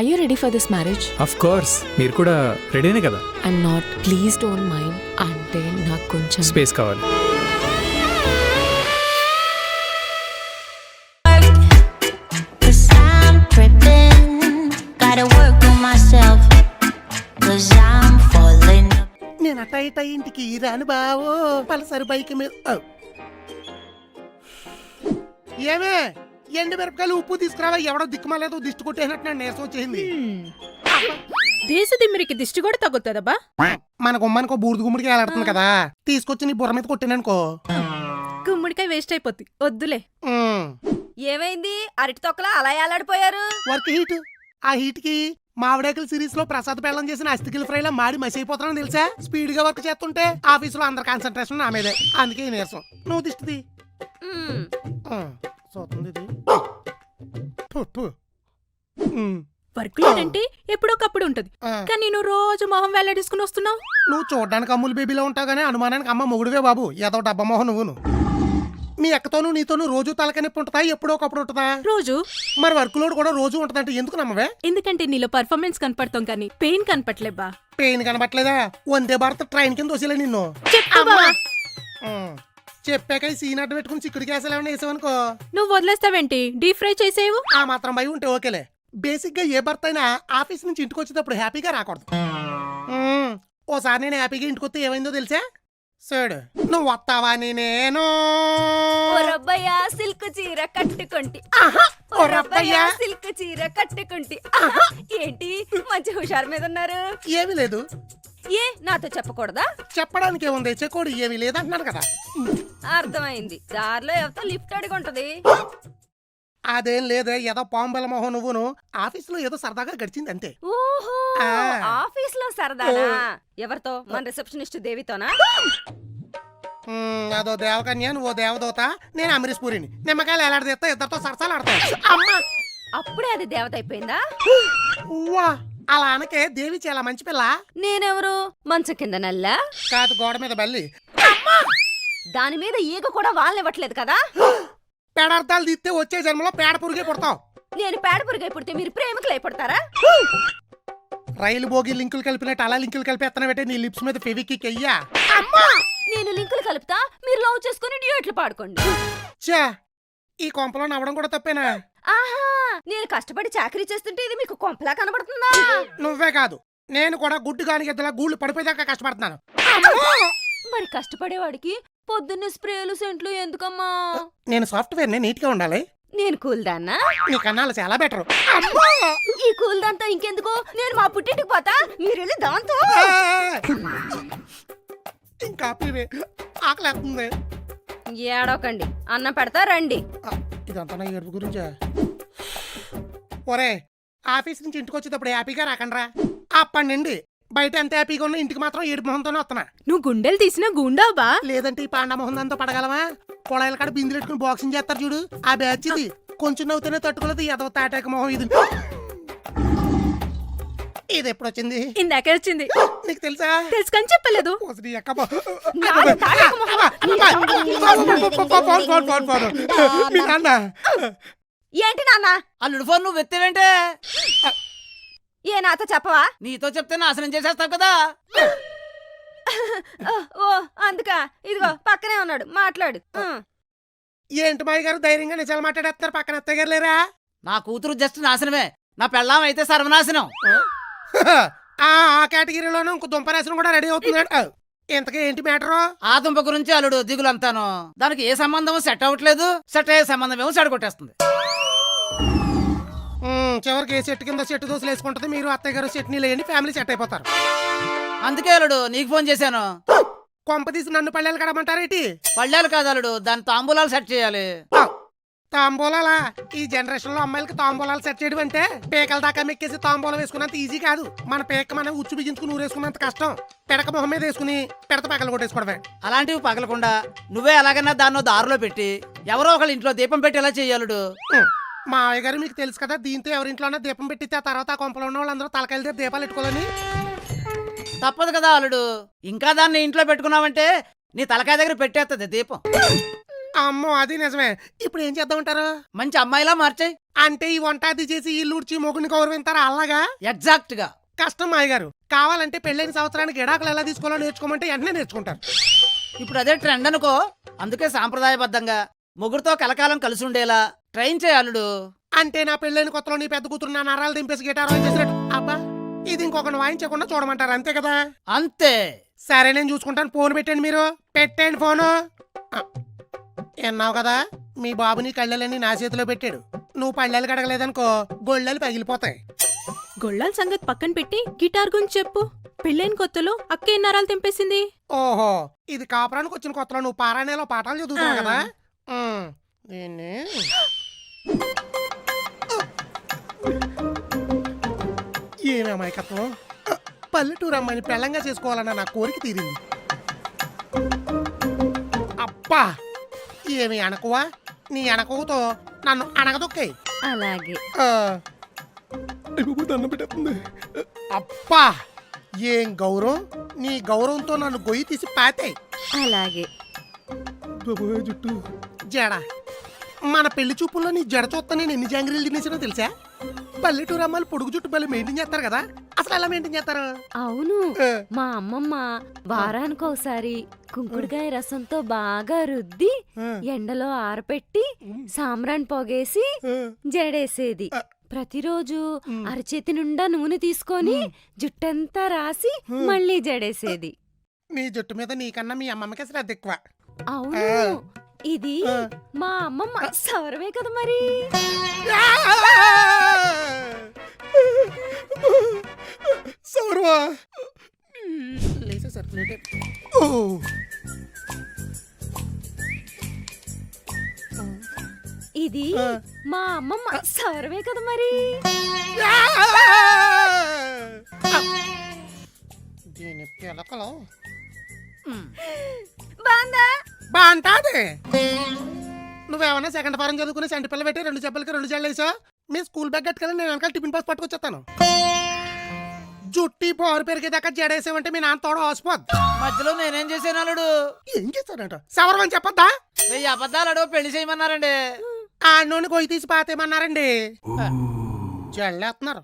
Are you ready for this marriage? Of course మీరు కూడా రెడీనే కదా. I'm not. Please don't mind. అంటే నాకు కొంచెం స్పేస్ కావాలి. Cause I'm tripping, gotta work on myself. Cause I'm falling. నేను అట్ట ఇంటికి రాను బావో పలసరి బైక్ మీద ఏమే ఎండు మిరపకాయలు ఉప్పు తీసుకురావా ఎవడో దిక్కుమాలేదు దిష్టి కొట్టేసినట్టు నాకు నీరసం వచ్చేసింది. దేశదిమ్మిరికి దిష్టి కూడా తగ్గుతుందబ్బా. మన గుమ్మానికో బూడిద గుమ్మడికి వేలాడుతుంది కదా, తీసుకొచ్చి నీ బుర్ర మీద కొట్టాననుకో గుమ్మడికాయ వేస్ట్ అయిపోద్ది, వద్దులే. ఏమైంది అరటి తొక్కలా అలా ఏలాడిపోయారు? Work heat. ఆ హీట్ కి మావిడాకుల సిరీస్ లో ప్రసాద్ పెళ్ళం చేసిన అస్థికిల ఫ్రై లో మాడి మసి అయిపోతున్నాను తెలుసా. స్పీడ్ గా వర్క్ చేస్తుంటే ఆఫీస్ లో అందరి కాన్సన్ట్రేషన్ నా మీదే, అందుకే ఈ నీరసం. నువ్వు దిష్టిది చూస్తుంది ఇది. వర్క్ లేదంటే ఎప్పుడోకప్పుడు ఉంటది, కానీ నువ్వు రోజు మొహం వేలాడేసుకుని వస్తున్నావు. నువ్వు చూడడానికి అమ్ములు బేబీలో ఉంటావు గానీ అనుమానానికి అమ్మ మొగుడువే బాబు. ఏదో డబ్బా మొహం నువ్వును. మీ అక్కతోనూ నీతోనూ రోజు తలకనొప్పి ఉంటుందా, ఎప్పుడో ఒకప్పుడు ఉంటుందా? రోజు. మరి వర్క్ లోడ్ కూడా రోజు ఉంటదంటే ఎందుకు నమ్మవే? ఎందుకంటే నీలో పర్ఫార్మెన్స్ కనపడతాం కానీ pain కనపట్లేబ్బా. Pain కనబట్లేదా? Vande Bharat train కింద దోశలే నిన్ను. చెప్పాక ఈ సీన్ అడ్డు పెట్టుకుని చిక్కుడు గ్యాసులు ఏమైనా వేసావనుకో నువ్వు వదిలేస్తావేంటి? Deep fry చేసేవు. ఆ మాత్రం భయం ఉంటే ఓకేలే. బేసిక్ గా ఏ భర్త అయినా ఆఫీస్ నుంచి ఇంటికి వచ్చేటప్పుడు హ్యాపీగా రాకూడదు. ఓసారి నేను హ్యాపీగా ఇంటికి వస్తే ఏమైందో తెలుసా? సోడు నువ్వు వస్తావా నేను సిల్క్ చీర కట్టుకుంటి సిల్క్ చీర కట్టుకుంటి. ఏంటి మంచి హుషారు మీద ఉన్నారు? ఏమీ లేదు. ఏ నాతో చెప్పకూడదా? చెప్పడానికి ఏముంది, చెక్కోడు ఏమీ లేదంటున్నారు కదా. అర్థమైంది. దారిలో ఎవరితో లిఫ్ట్ అడిగి ఉంటది. అదేం లేదే, ఏదో పాంబల మొహం నువ్వును. ఆఫీస్ లో ఏదో సరదాగా గడిచింది అంతే. ఓహో, ఆఫీస్ లో సరదానా? ఎవరితో? మన రిసెప్షనిస్ట్ దేవితోనా? అదో దేవకన్య, నువ్వు దేవదూత, నేను అమరీష్ పూరిని. నిమ్మకాయలు ఎలాడదీస్తా, ఇద్దరితో సరసాలు ఆడతావు. అమ్మా, అప్పుడే అది దేవత అయిపోయిందా? వా, అలా అనకే, దేవి చాలా మంచి పిల్ల. నేనెవరు? మంచం కింద నల్ల కాదు, గోడ మీద బల్లి. దాని మీద ఈగ కూడా వాళ్ళనివ్వట్లేదు కదా. పేడార్థాలు తీస్తే వచ్చే జన్మలో పేడ పురుగే పుడతావు. నేను పేడ పురుగై పుడితే మీరు ప్రేమికులు అయిపడతారా? రైలు బోగి లింకులు కలిపినట్టు అలా లింకులు కలిపేస్తానంటే నీ లిప్స్ మీద ఫెవికిక్ అయ్యా. నేను లింకులు కలుపుతా, మీరు లవ్ చేసుకుని డ్యూయట్లు పాడుకోండి. చా, ఈ కొంపలో నవ్వడం కూడా తప్పేనా? ఆహా, నేను కష్టపడి చాకరీ చేస్తుంటే ఇది మీకు కొంపలా కనబడుతుందా? నువ్వే కాదు, నేను కూడా గుడ్డు కాని గద్దలా గూళ్ళు పడిపోయాక కష్టపడుతున్నాను. మరి కష్టపడేవాడికి పొద్దున్నే స్ప్రేలు సెంట్లు ఎందుకమ్మా? నేను సాఫ్ట్వేర్ నీట్ గా ఉండాలి. నేను కూల్ దాన్నా? నీ కన్నాలు చాలా బెటర్. ఈ కూల్ దాంతో ఇంకెందుకు? నేను మా పుట్టింటికి పోతా, మీరు వెళ్ళి దాంతో. ఇంకా ఆకలేస్తుంది. ఏడవకండి, అన్నం పెడతా రండి. ఇదంతా నా ఏడుపు గురించా? ఒరే, ఆఫీస్ నుంచి ఇంటికి వచ్చేటప్పుడు హ్యాపీగా రాకండ్రా. అప్పటి నుండి బయట ఎంత హ్యాపీగా ఉన్నా ఇంటికి మాత్రం ఏడుపు మొహంతోనే వస్తున్నా. నువ్వు గుండెలు తీసినా గుండావా? లేదంటే ఈ పాండ మొహం అంతా పడగలమా? పొలాయిల కాడ బిందులు పెట్టుకుని బాక్సింగ్ చేస్తారు చూడు, ఆ బ్యాచ్ ఇది. కొంచెం నవ్వుతూనే తట్టుకోలేదు ఎదవ తాటాక మొహం ఇది. ఇది ఎప్పుడు వచ్చింది? ఇందాకే వచ్చింది. నీకు తెలుసా? తెలుసుకని చెప్పలేదు. ఏంటి నాన్న? అల్లుడు ఫోన్ నువ్వు ఎత్తేవేంటే? ఏ నాతో చెప్పవా? నీతో చెప్తే నాశనం చేసేస్తావు కదా. ఓ అందుకా? ఇదిగో పక్కనే ఉన్నాడు, మాట్లాడు. ఏంటి మాయ గారు ధైర్యంగా నిజాలు మాట్లాడేస్తున్నారు? పక్కన అత్తయ్య గారు లేరా? నా కూతురు జస్ట్ నాశనమే, నా పెళ్ళాం అయితే సర్వనాశనం. ఆ కేటగిరీలోనే ఇంకో దుంపనాశనం కూడా రెడీ అవుతున్నాడు. ఇంతకీ ఏంటి మ్యాటరు? ఆ దుంప గురించి అల్లుడు దిగులంతాను. దానికి ఏ సంబంధం సెట్ అవ్వట్లేదు, సెట్ అయ్యే సంబంధం ఏమో చెడగొట్టేస్తుంది. చివరికి ఏ చెట్టు కింద చెట్టు దోశలు వేసుకుంటుంది, మీరు అత్తయ్య గారు చట్నీలు వేయండి, ఫ్యామిలీ సెట్ అయిపోతారు. అందుకే అల్లుడు నీకు ఫోన్ చేశాను. కొంప తీసి నన్ను పళ్ళేలు కడమంటారేటి? పళ్ళాలు కాదు అల్లుడు, దాని తాంబూలాలు సెట్ చేయాలి. తాంబూలాలా? ఈ జనరేషన్ లో అమ్మాయిలకి తాంబూలాలు సెట్ చేయడం అంటే పేకల దాకా మెక్కేసి తాంబూలం వేసుకున్నంత ఈజీ కాదు. మన పేక మనం ఉచ్చు బిగించుకుని ఊరేసుకున్నంత కష్టం. పెడక మొహం మీద వేసుకుని పెడత పగలు కొట్టేసుకోవడమే. అలాంటివి పగలకుండా నువ్వే ఎలాగైనా దాన్నో దారిలో పెట్టి ఎవరో ఒకళ్ళ ఇంట్లో దీపం పెట్టి ఎలా చెయ్యాలుడు? మా అయ్య గారు మీకు తెలుసు కదా, దీంతో ఎవరింట్లోనే దీపం పెట్టితే ఆ తర్వాత ఆ కొంపలో ఉన్న వాళ్ళందరూ తలకాయల దగ్గర దీపాలు పెట్టుకోవాలని. తప్పదు కదా అల్లుడు, ఇంకా దాన్ని ఇంట్లో పెట్టుకున్నావంటే నీ తలకాయ దగ్గర పెట్టేస్తుంది దీపం. అమ్మో అది నిజమే. ఇప్పుడు ఏం చేద్దామంటారు? మంచి అమ్మాయిలా మార్చేయ్. అంటే ఈ వంట అది చేసి ఇల్లు ఉడిచి మొగుడిని గౌరవింతారా అలాగా? ఎగ్జాక్ట్ గా. కష్టం మాయ గారు. కావాలంటే పెళ్ళైన సంవత్సరానికి ఎడాకులు ఎలా తీసుకోవాలో నేర్చుకోమంటే వెంటనే నేర్చుకుంటారు. ఇప్పుడు అదే ట్రెండ్ అనుకో. అందుకే సాంప్రదాయబద్ధంగా ముగ్గురుతో కలకాలం కలిసి ఉండేలా ట్రైన్ చేయాలుడు. అంటే నా పెళ్ళైన కొత్తలో నీ పెద్ద కూతురు నా నరాలు దింపేసి గిటార్ చేసినట్టు. అబ్బా ఇది ఇంకొకటి వాయించకుండా చూడమంటారు అంతే కదా? అంతే. సరే నేను చూసుకుంటాను. ఫోన్ పెట్టండి. మీరు పెట్టండి ఫోను. విన్నావు కదా, మీ బాబు నీ కళ్ళని నా చేతిలో పెట్టాడు. నువ్వు పళ్ళెలు కడగలేదనుకో గొళ్ళలు పగిలిపోతాయి. గొళ్ళాల సంగతి పక్కన పెట్టి గిటార్ గురించి చెప్పు. పెళ్ళైన కొత్తలో అక్క ఎన్ని నరాలు తెంపేసింది? ఓహో ఇది కాపురానికి వచ్చిన కొత్తలో నువ్వు పారాయణలో పాఠాలు చదువుతావు కదా. దీన్ని ఏమి అమాయకత్వం. పల్లెటూరు అమ్మాయిని పెళ్ళంగా చేసుకోవాలన్న నా కోరిక తీరింది. అబ్బా ఏమి అనకువా. నీ అనకువతో నన్ను అనగదొక్కాయి. అలాగే దండం పెట్టేస్తుంది. అబ్బా ఏం గౌరవం. నీ గౌరవంతో నన్ను గొయ్యి తీసి పాతాయి. అలాగే జుట్టు జడ. మన పెళ్లి చూపుల్లో నీ జడ చూస్తా నేను ఎన్ని జాంగ్రీలు తినేసినో తెలుసా? పల్లెటూరు అమ్మాయిలు పొడుగు జుట్టు బలి మెయింటైన్ చేస్తారు కదా. అసలు ఎలా మెయింటైన్ చేస్తారు? అవును. మా అమ్మమ్మ వారానికి ఒకసారి కుంకుడుకాయ రసంతో బాగా రుద్ది ఎండలో ఆరపెట్టి సాంబ్రాన్ పొగేసి జడేసేది. ప్రతిరోజు అరచేతి నిండా నూనె తీసుకొని జుట్టంతా రాసి మళ్ళీ జడేసేది. నీ జుట్టు మీద నీకన్నా మీ అమ్మమ్మకి శ్రద్ధ ఎక్కువ. అవును. ఇది మా అమ్మమ్మ సౌరవే కదా మరి. సౌరవా ఇది మా అమ్మమ్మ సౌరవే కదా మరి. దీని పిలకలో బాందా బాగుంటాది. నువ్వేమన్నా సెకండ్ ఫారం చదువుకుని సెంటి పిల్ల పెట్టి 2 చెప్పులకి 2 జడలు వేసావు. మీ స్కూల్ బ్యాగ్ కట్టుకెళ్ళి నేను వెనకాల టిఫిన్ బాక్స్ పట్టుకొచ్చేస్తాను. జుట్టి పోరు పెరిగేదాకా జడేసావంటే మీ నాన్న తోడ ఆసిపోద్ది. మధ్యలో నేనేం చేశాను అల్లుడు? ఏం చేస్తాడంట? సవరం చెప్పొద్దా? 1000 అబద్ధాలు పెళ్లి చేయమన్నారండి. ఆ నూనె గొయ్యి తీసి పాతేమన్నారండి. జల్లేస్తున్నారు.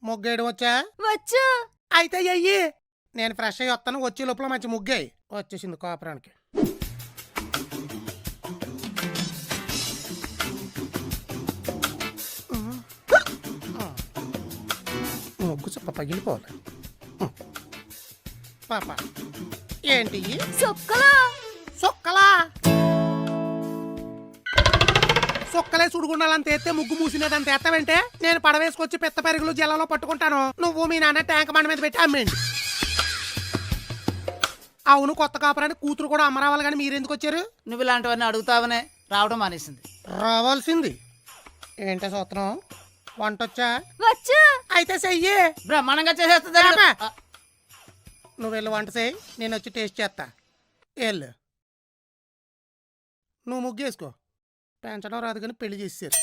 ముగ్గేయడం వచ్చా? వచ్చు. అయితే అయ్యి నేను ఫ్రెష్ అయ్యి వస్తాను. వచ్చే లోపల మంచి ముగ్గాయి వచ్చేసింది కాపురానికి. ముగ్గు చెప్ప పగిలిపోవాలి. పాప ఏంటి సొక్కలో సొక్కలా? సొక్కలే సుడుగుండాలని తెస్తే ముగ్గు మూసినదని తెత్తవంటే నేను పడవేసుకొచ్చి పెద్ద పెరుగులు జల్లలో పట్టుకుంటాను. నువ్వు మీ నాన్న ట్యాంక్ బండ మీద పెట్టి అమ్మేయండి. అవును కొత్త కాపురానికి కూతురు కూడా అమ్మరావాలి. కానీ మీరెందుకు వచ్చారు? నువ్వు ఇలాంటివన్నీ అడుగుతావనే రావడం మానేసింది. రావాల్సింది. ఏంటో సూత్రం? వంట వచ్చా? వచ్చు. అయితే చెయ్యి. బ్రహ్మాండంగా చేసేస్తుంది అల్లుడు. నువ్వు వెళ్ళి వంట చేయి, నేను వచ్చి టేస్ట్ చేస్తా. వెళ్ళు. నువ్వు ముగ్గేసుకో. పెంచడం రాదు కానీ పెళ్లి చేసేసారు.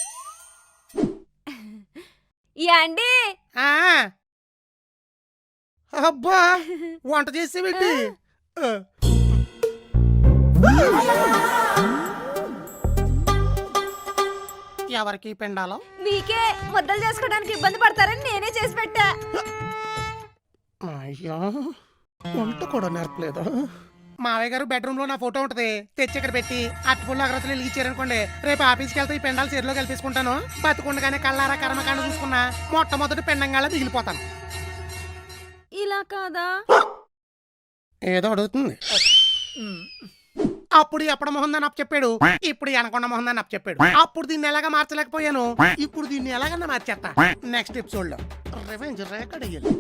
యాండి అబ్బా వంట చేసి పెట్టి ఎవరికి పిండాలో? మీకే ముద్దలు చేసుకోవడానికి ఇబ్బంది పడతారని నేనే చేసి పెట్టా. అయ్యో వంట కూడా నేర్పలేదు. మావయ్య గారు బెడ్రూమ్ లో నా ఫోటో ఉంటది. తెచ్చి ఇక్కడ పెట్టి అట్టుపుల్ల అగ్రతలు వెలిగించారనుకోండి, రేపు ఆఫీస్కి వెళ్తే ఈ పెండాలు చీరలో కలిపేసుకుంటాను. బతుకుండగానే కళ్ళారా కర్మకాండ చూసుకున్నా మొట్టమొదటి పెండంగాళ్ళ మిగిలిపోతాను. ఇలా కాదా? ఏదో అడుగుతుంది. అప్పుడు ఎప్పుడు మొహం దాన్ని చెప్పాడు, ఇప్పుడు అనకొండ మొహం దాన్ని చెప్పాడు. అప్పుడు దీన్ని ఎలాగా మార్చలేకపోయాను, ఇప్పుడు దీన్ని ఎలాగన్నా మార్చేస్తా. నెక్స్ట్ ఎపిసోడ్ లో రివెంజ్ రేకడ్ అయ్యాలి.